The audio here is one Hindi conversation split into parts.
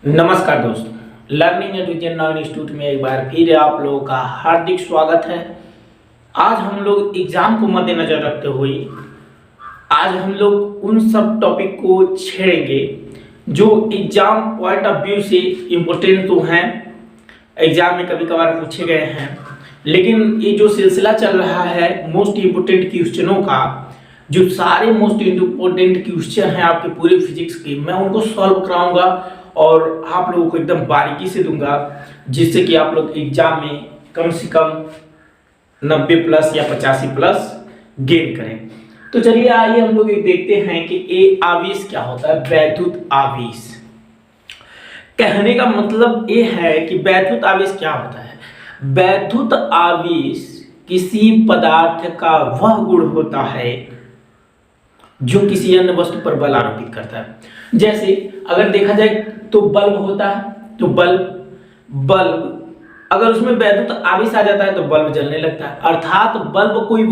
नमस्कार दोस्तों, learning at vision now institute में एक बार फिर आप लोगों का हार्दिक स्वागत है। आज हम लोग एग्जाम को मद्देनजर रखते हुए आज हम लोग उन सब टॉपिक को छेड़ेंगे जो एग्जाम पॉइंट ऑफ व्यू से इम्पोर्टेंट तो हैं, एग्जाम में कभी कभार पूछे गए हैं, लेकिन ये जो सिलसिला चल रहा है मोस्ट इम्पोर्टेंट क्वेश्चनों का, जो सारे मोस्ट इम्पोर्टेंट क्वेश्चन हैं आपके पूरे फिजिक्स के, मैं उनको सॉल्व कराऊंगा और आप लोगों को एकदम बारीकी से दूंगा, जिससे कि आप लोग एग्जाम में कम से कम 90 प्लस या 85 प्लस गेन करें। तो चलिए आइए हम लोग ये देखते हैं कि ये आवेश क्या होता है। वैद्युत आवेश कहने का मतलब ये है कि वैद्युत आवेश क्या होता है। वैद्युत आवेश किसी पदार्थ का वह गुण होता है जो किसी अन्य वस्तु पर बल आरोपित करता है। जैसे अगर देखा जाए तो बल्ब होता है, तो बल्ब अगर उसमें वैद्युत आवेश आ जाता है तो बल्ब जलने लगता है। अर्थात बल्ब कोई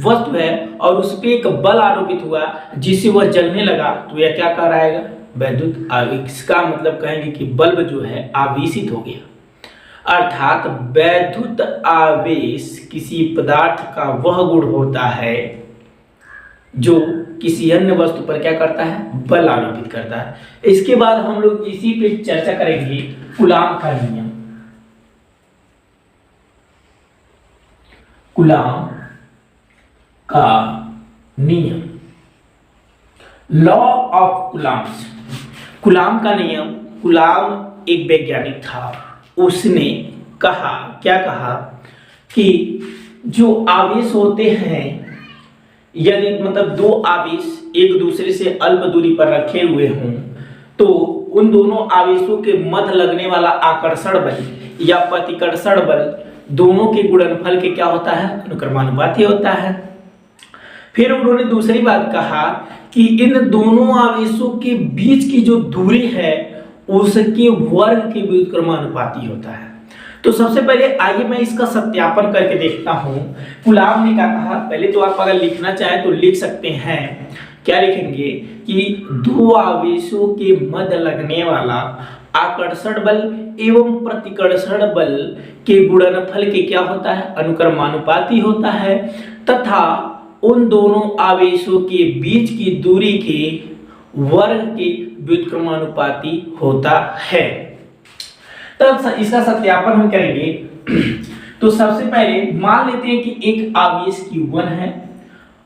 वस्तु है और उस पर एक बल आरोपित हुआ जिससे वह जलने लगा, तो यह क्या कहलाएगा? वैद्युत आवेश। का मतलब कहेंगे कि बल्ब जो है आवेशित हो गया। अर्थात वैद्युत आवेश किसी पदार्थ का वह गुण होता है जो किसी अन्य वस्तु पर क्या करता है? बल आरोपित करता है। इसके बाद हम लोग इसी पे चर्चा करेंगे कूलाम का नियम। कूलाम का नियम, लॉ ऑफ कूलाम्स। कूलाम का नियम, कूलाम एक वैज्ञानिक था, उसने कहा, क्या कहा कि जो आवेश होते हैं, यदि मतलब दो आवेश एक दूसरे से अल्प दूरी पर रखे हुए हों तो उन दोनों आवेशों के मध्य लगने वाला आकर्षण बल या प्रतिकर्षण बल दोनों के गुणनफल के क्या होता है? अनुक्रमानुपाती होता है। फिर उन्होंने दूसरी बात कहा कि इन दोनों आवेशों के बीच की जो दूरी है उसके वर्ग के व्युत्क्रमानुपाती होता है। तो सबसे पहले आइए मैं इसका सत्यापन करके देखता हूं। कूलाम ने क्या कहा? पहले तो आप अगर लिखना चाहें तो लिख सकते हैं। क्या लिखेंगे कि दो आवेशों के मध्य लगने वाला आकर्षण बल एवं प्रतिकर्षण बल के गुणनफल के क्या होता है? अनुक्रमानुपाती होता है, तथा उन दोनों आवेशों के बीच की दूरी के वर्ग के व्युत्क्रमानुपाती होता है। तब इसका सत्यापन हम करेंगे। तो सबसे पहले मान लेते हैं कि एक आवेश Q1 है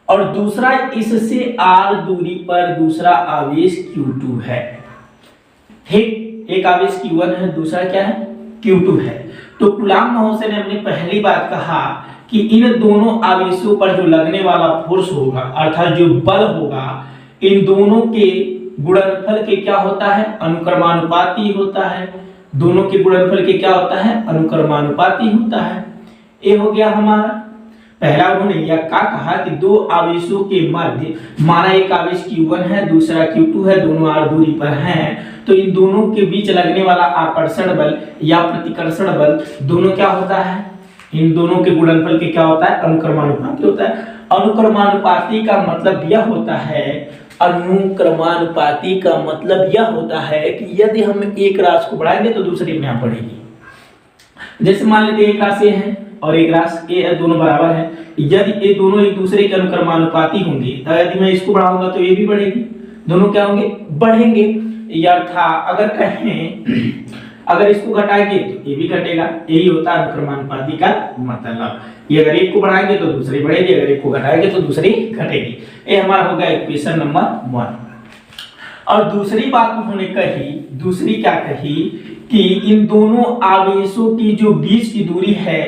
और दूसरा इससे r दूरी पर दूसरा आवेश Q2 है। ठीक, एक आवेश Q1 है, दूसरा क्या है? Q2 है। तो कूलाम महोदय ने अपनी पहली बात कहा कि इन दोनों आवेशों पर जो लगने वाला फोर्स होगा, अर्थात जो बल होगा, इन दोनों के गुणनफल के क्या होता है? अनुक्रमानुपाती होता है। दोनों के गुणनफल के क्या होता है? अनुक्रमानुपाती होता है। ये हो गया हमारा पहला। उन्होंने यह क्या कहा कि दो आवेशों के मध्य, माना एक आवेश Q1 है, दूसरा Q2 है, दोनों r दूरी पर हैं, तो इन दोनों के बीच लगने वाला आकर्षण बल या प्रतिकर्षण बल दोनों क्या होता है? इन दोनों के गुणनफल के क्या होता है? अनुक्रमानुपाती होता है। अनुक्रमानुपाती का मतलब यह होता है, अनुक्रमानुपाती का मतलब यह होता है कि यदि हम एक राशि को बढ़ाएंगे तो दूसरी में यहाँ बढ़ेगी। जैसे मान लेते हैं एक राशि A है और एक राशि A है, दोनों बराबर है। यदि ये दोनों एक दूसरे के अनुक्रमानुपाती होंगे तो यदि मैं इसको बढ़ाऊंगा तो ये भी बढ़ेगी, दोनों क्या होंगे? बढ़ेंगे। अर्थात अगर कहें अगर इसको घटाएंगे तो ये भी घटेगा। यही होता है अनुक्रमानुपाती का मतलब। ये अगर एक को बढ़ाएंगे तो दूसरी बढ़ेगी, अगर एक को घटाएंगे तो दूसरी घटेगी। ये हमारा होगा इक्वेशन नंबर 1। और दूसरी बात उन्होंने कही, दूसरी क्या कही कि इन दोनों आवेशों की जो बीच की दूरी है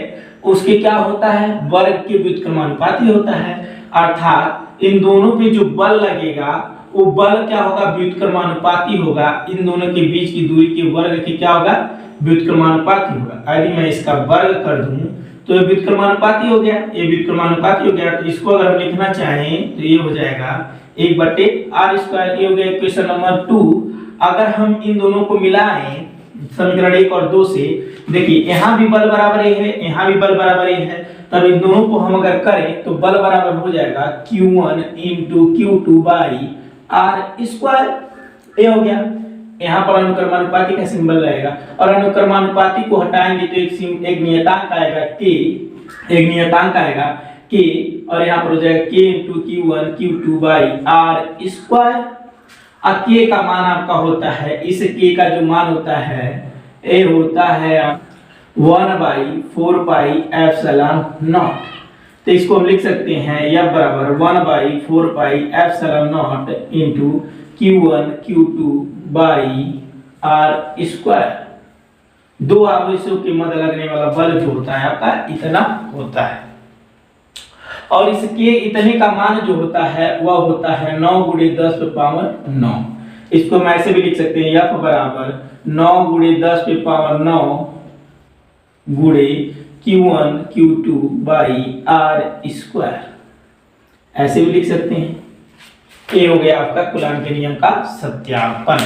उसके क्या होता है? वर्ग के व्युत्क्रमानुपाती होता है। अर्थात इन दोनों पे जो बल लगेगा वो बल क्या होगा? व्युत्क्रमानुपाती होगा। इन दोनों के बीच की दूरी के वर्ग के क्या होगा? व्युत्क्रमानुपाती होगा। यदि मैं इसका वर्ग कर दूं तो ये व्युत्क्रमानुपाती हो गया, ये व्युत्क्रमानुपाती हो गया। तो इसको अगर हम लिखना चाहें तो ये हो जाएगा 1/r²। ये हो गया इक्वेशन नंबर 2। अगर हम इन दोनों को मिलाएं समीकरण 1 और 2 से, देखिए यहाँ भी बल बराबर A है, यहाँ भी बल बराबर A है, तब इन दोनों को हम अगर करें तो बल बराबर हो जाएगा Q1 × Q2 / r²। ये हो गया। यहाँ पर अनुक्रमानुपाती का सिंबल रहेगा और अनुक्रमानुपाती को हटाएंगे तो एक नियतांक आएगा k, एक नियतांक आएगा k और यहाँ पर हो जाएगा k into Q1 Q2 by R square. अब k का मान आपका होता है, इस k का जो मान होता है ये होता है 1/4 पाई एप्सिलॉन नॉट। तो इसको हम लिख सकते हैं F बराबर 1/4 pi epsilon not into Q1 Q2 by R square. दो आवेशों के मध्य लगने वाला बल जो होता है आपका इतना होता है और इसके इतने का मान जो होता है वह होता है 9 × 10⁻9। इसको हम ऐसे भी लिख सकते हैं F बराबर 9 × 10⁻9 गुणे Q1 Q2 by R square, ऐसे भी लिख सकते हैं। ये हो गया आपका कूलाम के नियम का सत्यापन।